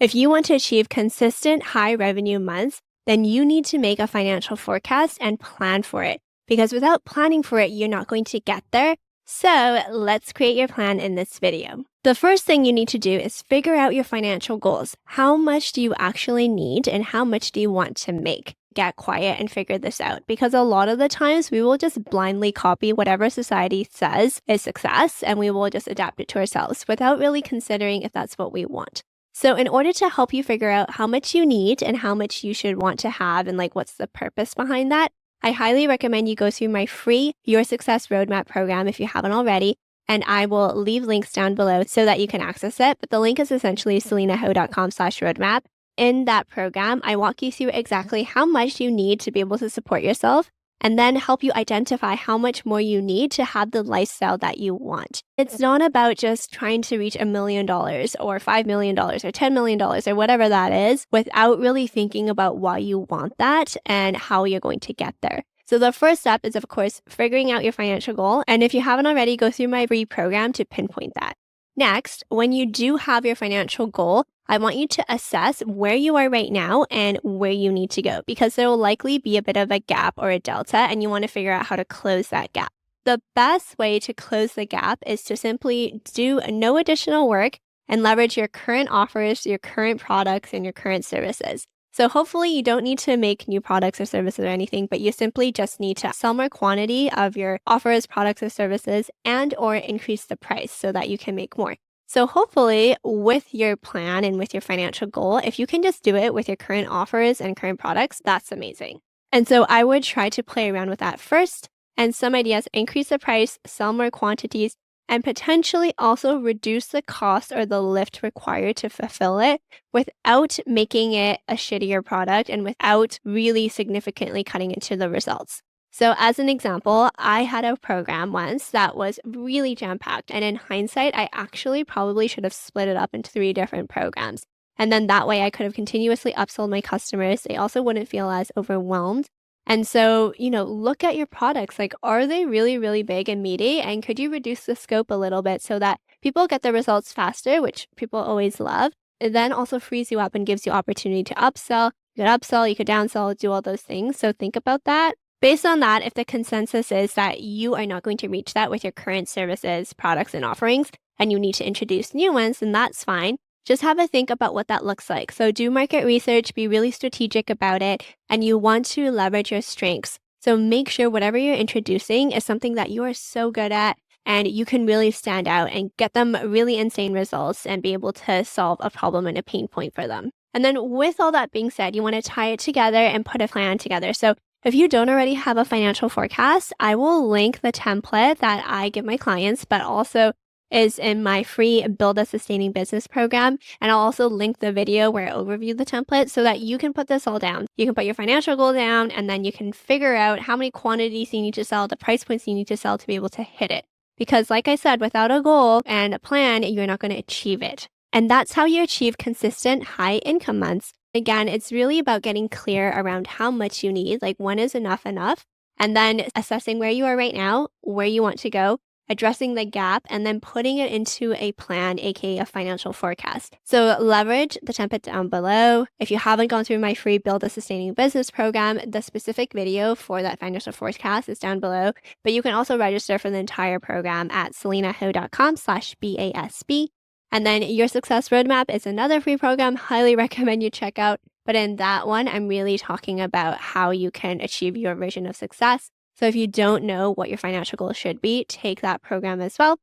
If you want to achieve consistent high revenue months, then you need to make a financial forecast and plan for it. Because without planning for it, you're not going to get there. So let's create your plan in this video. The first thing you need to do is figure out your financial goals. How much do you actually need and how much do you want to make? Get quiet and figure this out, because a lot of the times we will just blindly copy whatever society says is success and we will just adapt it to ourselves without really considering if that's what we want. So in order to help you figure out how much you need and how much you should want to have and what's the purpose behind that, I highly recommend you go through my free Your Success Roadmap program if you haven't already, and I will leave links down below so that you can access it. But the link is essentially selenaho.com/roadmap. In that program, I walk you through exactly how much you need to be able to support yourself and then help you identify how much more you need to have the lifestyle that you want. It's not about just trying to reach $1 million or $5 million or $10 million or whatever that is without really thinking about why you want that and how you're going to get there. So the first step is, of course, figuring out your financial goal. And if you haven't already, go through my free program to pinpoint that. Next, when you do have your financial goal, I want you to assess where you are right now and where you need to go, because there will likely be a bit of a gap or a delta, and you want to figure out how to close that gap. The best way to close the gap is to simply do no additional work and leverage your current offers, your current products, and your current services. So hopefully you don't need to make new products or services or anything, but you simply just need to sell more quantity of your offers, products, or services and or increase the price so that you can make more. So hopefully with your plan and with your financial goal, if you can just do it with your current offers and current products, that's amazing. And so I would try to play around with that first. And some ideas: increase the price, sell more quantities, and potentially also reduce the cost or the lift required to fulfill it without making it a shittier product and without really significantly cutting into the results. So as an example, I had a program once that was really jam-packed, and in hindsight, I actually probably should have split it up into 3 different programs. And then that way I could have continuously upsold my customers. They also wouldn't feel as overwhelmed. And so, look at your products. Are they really, really big and meaty? And could you reduce the scope a little bit so that people get the results faster, which people always love? It then also frees you up and gives you opportunity to upsell. You could upsell, you could downsell, do all those things. So think about that. Based on that, if the consensus is that you are not going to reach that with your current services, products, and offerings, and you need to introduce new ones, then that's fine. Just have a think about what that looks like. So do market research, be really strategic about it, and you want to leverage your strengths. So make sure whatever you're introducing is something that you are so good at and you can really stand out and get them really insane results and be able to solve a problem and a pain point for them. And then with all that being said, you want to tie it together and put a plan together. So if you don't already have a financial forecast, I will link the template that I give my clients, but also is in my free Build a Sustaining Business program. And I'll also link the video where I overview the template so that you can put this all down. You can put your financial goal down, and then you can figure out how many quantities you need to sell, the price points you need to sell to be able to hit it. Because like I said, without a goal and a plan, you're not going to achieve it. And that's how you achieve consistent high income months. Again, it's really about getting clear around how much you need, when is enough, and then assessing where you are right now, where you want to go, addressing the gap, and then putting it into a plan, aka a financial forecast. So leverage the template down below. If you haven't gone through my free Build a Sustaining Business program, the specific video for that financial forecast is down below, but you can also register for the entire program at selenaho.com/BASB. And then Your Success Roadmap is another free program. Highly recommend you check out. But in that one, I'm really talking about how you can achieve your vision of success. So if you don't know what your financial goals should be, take that program as well.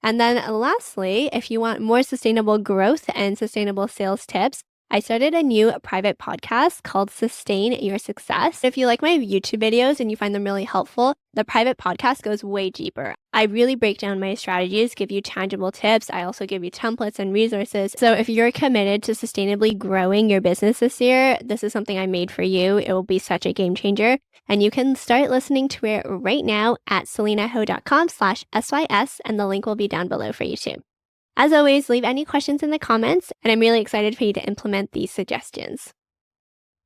And then lastly, if you want more sustainable growth and sustainable sales tips, I started a new private podcast called Sustain Your Success. If you like my YouTube videos and you find them really helpful, the private podcast goes way deeper. I really break down my strategies, give you tangible tips. I also give you templates and resources. So if you're committed to sustainably growing your business this year, this is something I made for you. It will be such a game changer. And you can start listening to it right now at selenaho.com/SYS, and the link will be down below for you too. As always, leave any questions in the comments, and I'm really excited for you to implement these suggestions.